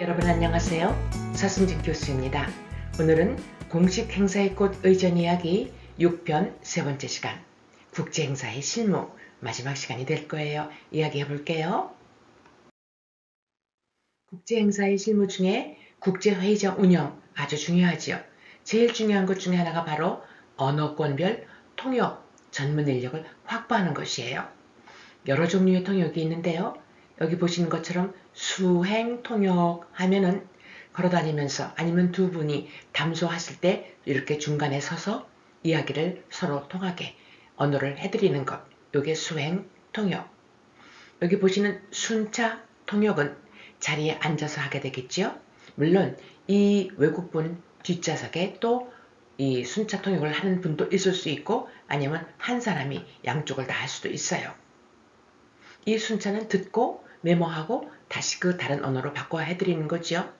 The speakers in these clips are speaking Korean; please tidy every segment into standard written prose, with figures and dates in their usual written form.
여러분 안녕하세요. 서승진 교수입니다. 오늘은 공식 행사의 꽃 의전 이야기 6편 세 번째 시간 국제행사의 실무 마지막 시간이 될 거예요. 이야기해 볼게요. 국제행사의 실무 중에 국제회의장 운영 아주 중요하지요. 제일 중요한 것 중에 하나가 바로 언어권별 통역 전문 인력을 확보하는 것이에요. 여러 종류의 통역이 있는데요. 여기 보시는 것처럼 수행 통역 하면은 걸어다니면서 아니면 두 분이 담소하실 때 이렇게 중간에 서서 이야기를 서로 통하게 언어를 해드리는 것. 이게 수행 통역. 여기 보시는 순차 통역은 자리에 앉아서 하게 되겠지요. 물론 이 외국분 뒷좌석에 또 이 순차 통역을 하는 분도 있을 수 있고 아니면 한 사람이 양쪽을 다 할 수도 있어요. 이 순차는 듣고 메모하고 다시 그 다른 언어로 바꿔 해드리는 거죠.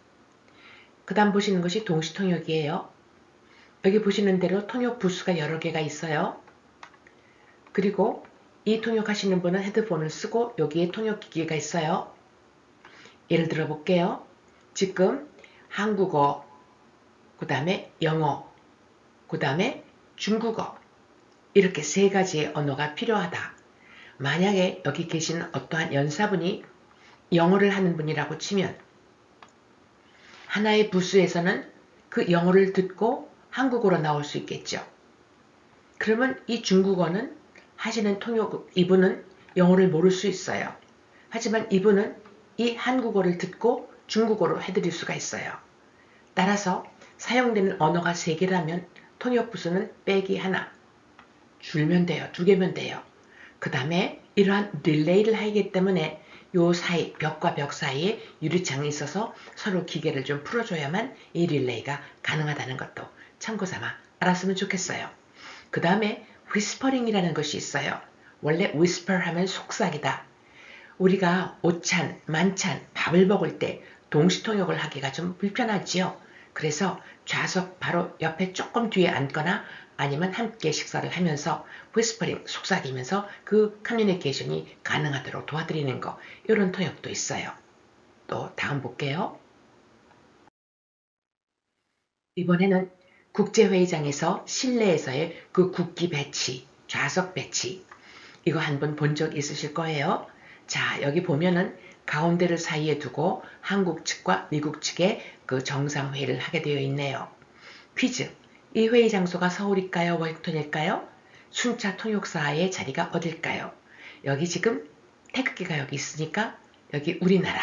그 다음 보시는 것이 동시통역이에요. 여기 보시는 대로 통역 부수가 여러 개가 있어요. 그리고 이 통역하시는 분은 헤드폰을 쓰고 여기에 통역기기가 있어요. 예를 들어 볼게요. 지금 한국어, 그 다음에 영어, 그 다음에 중국어 이렇게 세 가지의 언어가 필요하다. 만약에 여기 계신 어떠한 연사분이 영어를 하는 분이라고 치면 하나의 부수에서는 그 영어를 듣고 한국어로 나올 수 있겠죠. 그러면 이 중국어는 하시는 통역 이분은 영어를 모를 수 있어요. 하지만 이분은 이 한국어를 듣고 중국어로 해드릴 수가 있어요. 따라서 사용되는 언어가 3개라면 통역 부수는 빼기 하나 줄면 돼요. 2개면 돼요. 그 다음에 이러한 릴레이를 하기 때문에 요 사이, 벽과 벽 사이에 유리창이 있어서 서로 기계를 좀 풀어줘야만 이 릴레이가 가능하다는 것도 참고삼아 알았으면 좋겠어요. 그 다음에 위스퍼링이라는 것이 있어요. 원래 위스퍼 하면 속삭이다. 우리가 오찬, 만찬, 밥을 먹을 때 동시통역을 하기가 좀 불편하지요. 그래서 좌석 바로 옆에 조금 뒤에 앉거나 아니면 함께 식사를 하면서 위스퍼링 속삭이면서 그 커뮤니케이션이 가능하도록 도와드리는 거 이런 통역도 있어요. 또 다음 볼게요. 이번에는 국제회의장에서 실내에서의 그 국기 배치, 좌석 배치 이거 한번 본 적 있으실 거예요. 자 여기 보면은 가운데를 사이에 두고 한국 측과 미국 측의 그 정상회의를 하게 되어 있네요. 퀴즈. 이 회의 장소가 서울일까요? 워싱턴일까요? 순차 통역사의 자리가 어딜까요? 여기 지금 태극기가 여기 있으니까 여기 우리나라.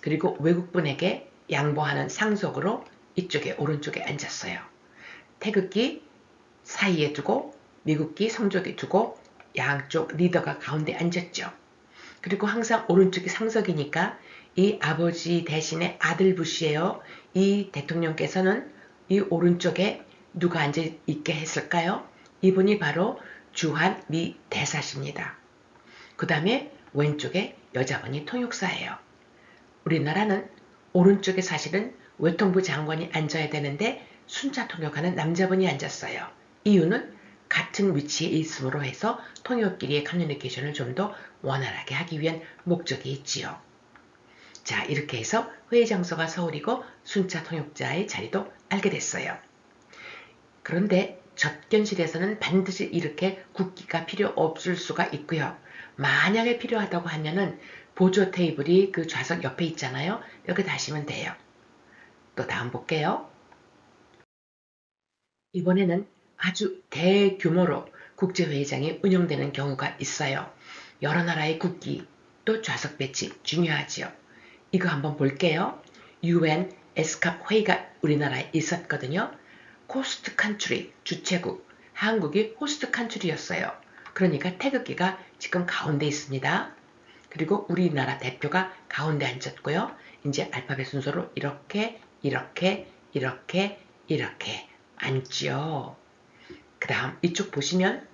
그리고 외국분에게 양보하는 상속으로 이쪽에 오른쪽에 앉았어요. 태극기 사이에 두고 미국기 성적에 두고 양쪽 리더가 가운데 앉았죠. 그리고 항상 오른쪽이 상석이니까 이 아버지 대신에 아들 부시예요. 이 대통령께서는 이 오른쪽에 누가 앉아 있게 했을까요? 이분이 바로 주한 미 대사십니다. 그 다음에 왼쪽에 여자분이 통역사예요. 우리나라는 오른쪽에 사실은 외통부 장관이 앉아야 되는데 순차 통역하는 남자분이 앉았어요. 이유는 같은 위치에 있음으로 해서 통역끼리의 커뮤니케이션을 좀 더 원활하게 하기 위한 목적이 있지요. 자 이렇게 해서 회의 장소가 서울이고 순차 통역자의 자리도 알게 됐어요. 그런데 접견실에서는 반드시 이렇게 국기가 필요 없을 수가 있고요. 만약에 필요하다고 하면은 보조 테이블이 그 좌석 옆에 있잖아요. 여기 다시면 돼요. 또 다음 볼게요. 이번에는 아주 대규모로 국제회의장이 운영되는 경우가 있어요. 여러 나라의 국기 또 좌석 배치 중요하지요. 이거 한번 볼게요. UN 에스캅 회의가 우리나라에 있었거든요. 호스트 컨트리 주최국 한국이 호스트 컨트리였어요. 그러니까 태극기가 지금 가운데 있습니다. 그리고 우리나라 대표가 가운데 앉았고요. 이제 알파벳 순서로 이렇게 앉죠. 그 다음 이쪽 보시면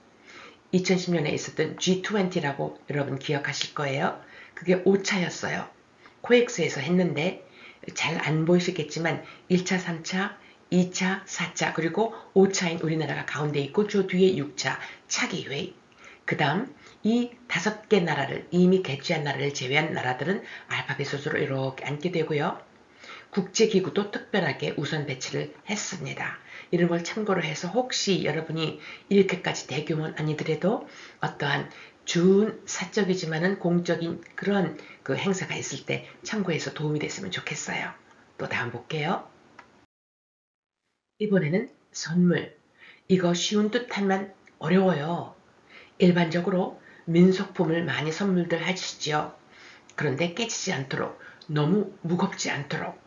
2010년에 있었던 G20라고 여러분 기억하실 거예요. 그게 5차였어요. 코엑스에서 했는데 잘 안 보이시겠지만 1차, 3차, 2차, 4차 그리고 5차인 우리나라가 가운데 있고 저 뒤에 6차 차기회의. 그 다음 이 5개 나라를 이미 개최한 나라를 제외한 나라들은 알파벳 순서로 이렇게 앉게 되고요. 국제기구도 특별하게 우선 배치를 했습니다. 이런 걸 참고로 해서 혹시 여러분이 이렇게까지 대규모는 아니더라도 어떠한 준사적이지만은 공적인 그런 그 행사가 있을 때 참고해서 도움이 됐으면 좋겠어요. 또 다음 볼게요. 이번에는 선물. 이거 쉬운 듯하면 어려워요. 일반적으로 민속품을 많이 선물들 하시죠. 그런데 깨지지 않도록, 너무 무겁지 않도록,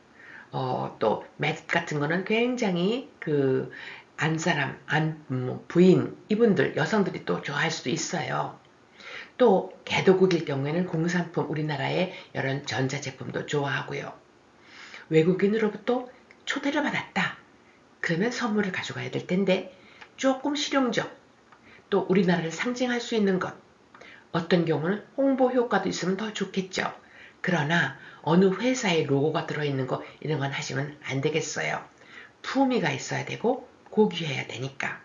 또 맷 같은 거는 굉장히 그 안사람, 부인, 이분들, 여성들이 또 좋아할 수도 있어요. 또 개도국일 경우에는 공산품, 우리나라의 이런 전자제품도 좋아하고요. 외국인으로부터 초대를 받았다. 그러면 선물을 가져가야 될 텐데 조금 실용적, 또 우리나라를 상징할 수 있는 것, 어떤 경우는 홍보 효과도 있으면 더 좋겠죠. 그러나 어느 회사의 로고가 들어있는 거 이런 건 하시면 안 되겠어요. 품위가 있어야 되고 고귀해야 되니까.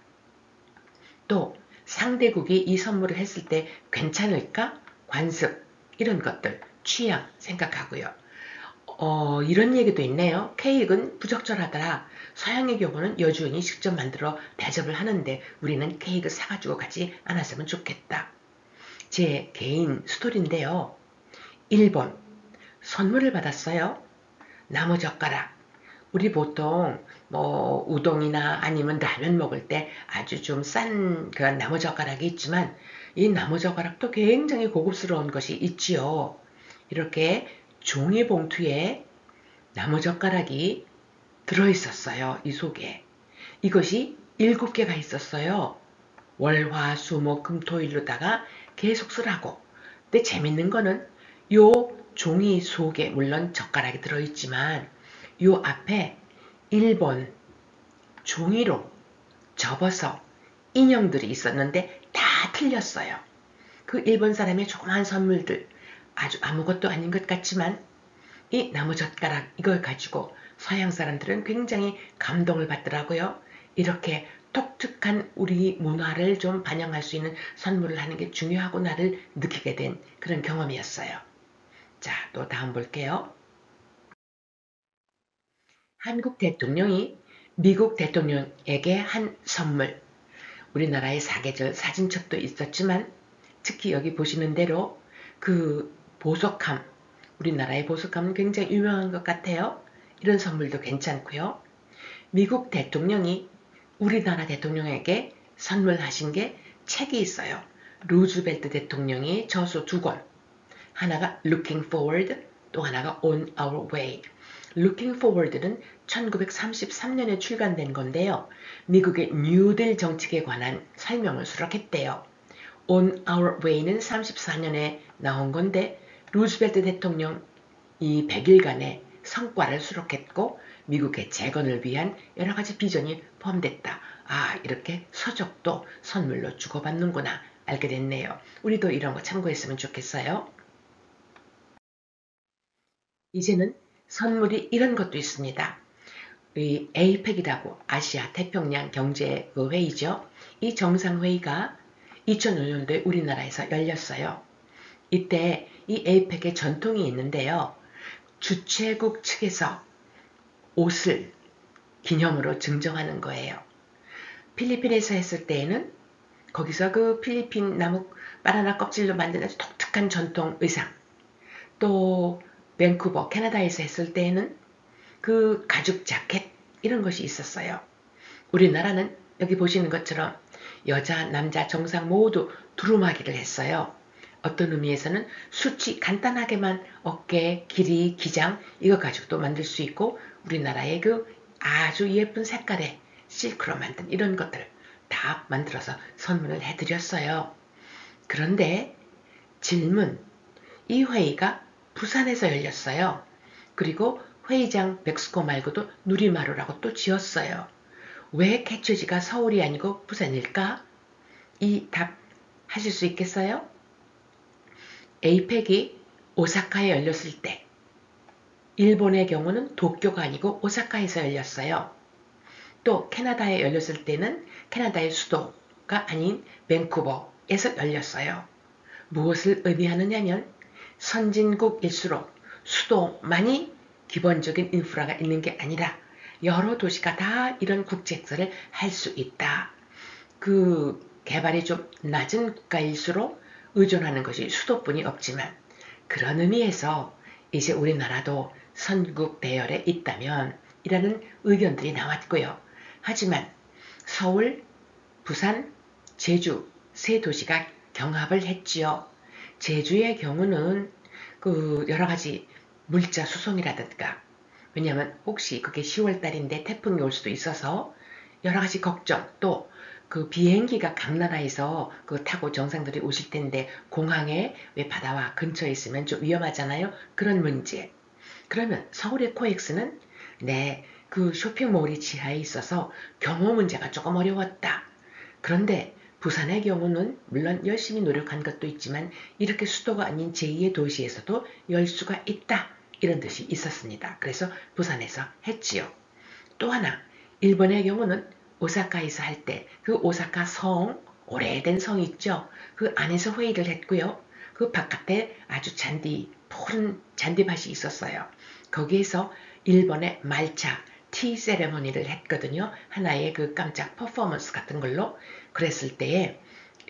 또 상대국이 이 선물을 했을 때 괜찮을까? 관습, 이런 것들, 취향 생각하고요. 이런 얘기도 있네요. 케이크는 부적절하더라. 서양의 경우는 여주인이 직접 만들어 대접을 하는데 우리는 케이크 사가지고 가지 않았으면 좋겠다. 제 개인 스토리인데요. 일본 선물을 받았어요. 나무젓가락. 우리 보통 뭐 우동이나 아니면 라면 먹을 때 아주 좀 싼 그런 나무젓가락이 있지만 이 나무젓가락도 굉장히 고급스러운 것이 있지요. 이렇게 종이 봉투에 나무젓가락이 들어있었어요. 이 속에. 이것이 7개가 있었어요. 월, 화, 수, 목, 금, 토일로다가 계속 쓰라고. 근데 재밌는 거는 요 종이 속에 물론 젓가락이 들어있지만 요 앞에 일본 종이로 접어서 인형들이 있었는데 다 틀렸어요. 그 일본 사람의 조그만 선물들, 아주 아무것도 아닌 것 같지만 이 나무젓가락 이걸 가지고 서양 사람들은 굉장히 감동을 받더라고요. 이렇게 독특한 우리 문화를 좀 반영할 수 있는 선물을 하는 게 중요하구나를 느끼게 된 그런 경험이었어요. 자, 또 다음 볼게요. 한국 대통령이 미국 대통령에게 한 선물. 우리나라의 사계절 사진첩도 있었지만 특히 여기 보시는 대로 그 보석함, 우리나라의 보석함은 굉장히 유명한 것 같아요. 이런 선물도 괜찮고요. 미국 대통령이 우리나라 대통령에게 선물하신 게 책이 있어요. 루즈벨트 대통령이 저서 2권. 하나가 Looking Forward, 또 하나가 On Our Way. Looking Forward는 1933년에 출간된 건데요. 미국의 뉴딜 정책에 관한 설명을 수록했대요. On Our Way는 34년에 나온 건데 루즈벨트 대통령 이 100일간의 성과를 수록했고 미국의 재건을 위한 여러 가지 비전이 포함됐다. 아, 이렇게 서적도 선물로 주고받는구나 알게 됐네요. 우리도 이런 거 참고했으면 좋겠어요. 이제는 선물이 이런 것도 있습니다. 이 APEC이라고 아시아 태평양 경제회의죠. 이 정상회의가 2005년도에 우리나라에서 열렸어요. 이때 이 APEC의 전통이 있는데요. 주최국 측에서 옷을 기념으로 증정하는 거예요. 필리핀에서 했을 때에는 거기서 그 필리핀 나무 바나나 껍질로 만든 아주 독특한 전통 의상, 또 밴쿠버 캐나다에서 했을 때에는 그 가죽 자켓 이런 것이 있었어요. 우리나라는 여기 보시는 것처럼 여자, 남자, 정상 모두 두루마기를 했어요. 어떤 의미에서는 수치 간단하게만 어깨, 길이, 기장 이거 가지고도 만들 수 있고 우리나라의 그 아주 예쁜 색깔의 실크로 만든 이런 것들 다 만들어서 선물을 해드렸어요. 그런데 질문, 이 회의가 부산에서 열렸어요. 그리고 회의장 백스코 말고도 누리마루라고 또 지었어요. 왜 개최지가 서울이 아니고 부산일까? 이 답 하실 수 있겠어요? 에이펙이 오사카에 열렸을 때 일본의 경우는 도쿄가 아니고 오사카에서 열렸어요. 또 캐나다에 열렸을 때는 캐나다의 수도가 아닌 밴쿠버에서 열렸어요. 무엇을 의미하느냐면 선진국일수록 수도만이 기본적인 인프라가 있는 게 아니라 여러 도시가 다 이런 국제 행사를 할 수 있다. 그 개발이 좀 낮은 국가일수록 의존하는 것이 수도뿐이 없지만 그런 의미에서 이제 우리나라도 선국 대열에 있다면 이라는 의견들이 나왔고요. 하지만 서울, 부산, 제주 세 도시가 경합을 했지요. 제주의 경우는 그 여러 가지 물자 수송이라든가 왜냐하면 혹시 그게 10월 달인데 태풍이 올 수도 있어서 여러 가지 걱정 또 그 비행기가 각 나라에서 그 타고 정상들이 오실 텐데 공항에 왜 바다와 근처에 있으면 좀 위험하잖아요. 그런 문제. 그러면 서울의 코엑스는 네, 그 쇼핑몰이 지하에 있어서 경호 문제가 조금 어려웠다. 그런데 부산의 경우는 물론 열심히 노력한 것도 있지만 이렇게 수도가 아닌 제2의 도시에서도 열 수가 있다. 이런 뜻이 있었습니다. 그래서 부산에서 했지요. 또 하나 일본의 경우는 오사카에서 할 때 그 오사카 성, 오래된 성 있죠. 그 안에서 회의를 했고요. 그 바깥에 아주 푸른 잔디밭이 있었어요. 거기에서 일본의 말차, 티 세레머니를 했거든요. 하나의 그 깜짝 퍼포먼스 같은 걸로. 그랬을 때에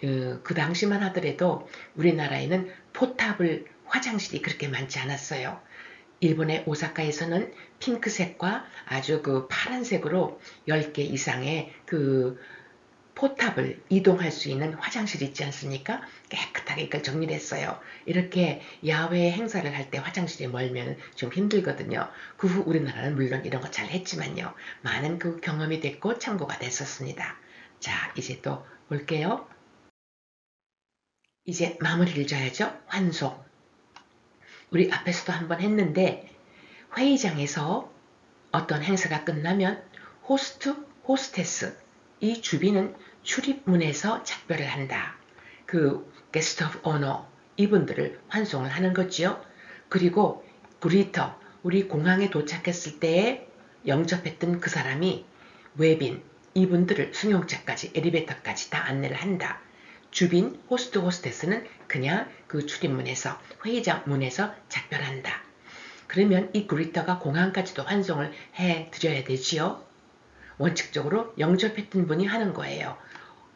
그 당시만 하더라도 우리나라에는 포탑을 화장실이 그렇게 많지 않았어요. 일본의 오사카에서는 핑크색과 아주 그 파란색으로 10개 이상의 그 포탑을 이동할 수 있는 화장실이 있지 않습니까? 깨끗하게 이걸 정리를 했어요. 이렇게 야외 행사를 할 때 화장실이 멀면 좀 힘들거든요. 그 후 우리나라는 물론 이런 거 잘 했지만요. 많은 그 경험이 됐고 참고가 됐었습니다. 자, 이제 또 볼게요. 이제 마무리를 져야죠. 환송. 우리 앞에서도 한번 했는데 회의장에서 어떤 행사가 끝나면 호스트, 호스테스 이 주비는 출입문에서 작별을 한다. 그 게스트 오브 오너 이분들을 환송을 하는 거지요. 그리고 그리터 우리 공항에 도착했을 때에 영접했던 그 사람이 외빈 이분들을 승용차까지 엘리베이터까지 다 안내를 한다. 주빈 호스트 호스테스는 그냥 그 출입문에서 회의장 문에서 작별한다. 그러면 이 그리터가 공항까지도 환송을 해드려야 되지요. 원칙적으로 영접했던 분이 하는 거예요.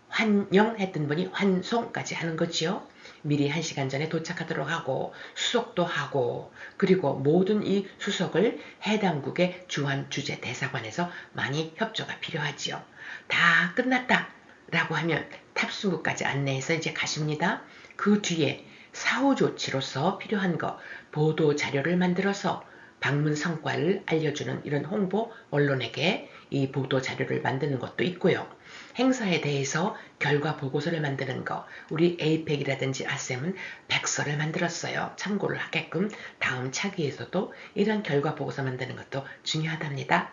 환영했던 분이 환송까지 하는 거지요. 미리 1시간 전에 도착하도록 하고 수속도 하고 그리고 모든 이 수속을 해당국의 주한 주재 대사관에서 많이 협조가 필요하지요. 다 끝났다 라고 하면 탑승구까지 안내해서 이제 가십니다. 그 뒤에 사후 조치로서 필요한 거 보도 자료를 만들어서 방문 성과를 알려주는 이런 홍보 언론에게 이 보도 자료를 만드는 것도 있고요. 행사에 대해서 결과 보고서를 만드는 거 우리 에이펙이라든지 아셈은 백서를 만들었어요. 참고를 하게끔 다음 차기에서도 이런 결과 보고서 만드는 것도 중요하답니다.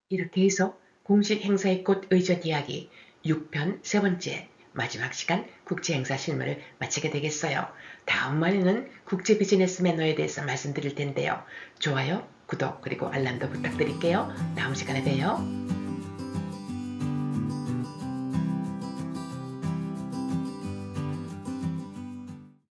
이렇게 해서 공식 행사의 꽃 의전 이야기 6편 세 번째 마지막 시간 국제행사 실무를 마치게 되겠어요. 다음번에는 국제 비즈니스 매너에 대해서 말씀드릴 텐데요. 좋아요, 구독 그리고 알람도 부탁드릴게요. 다음 시간에 봬요.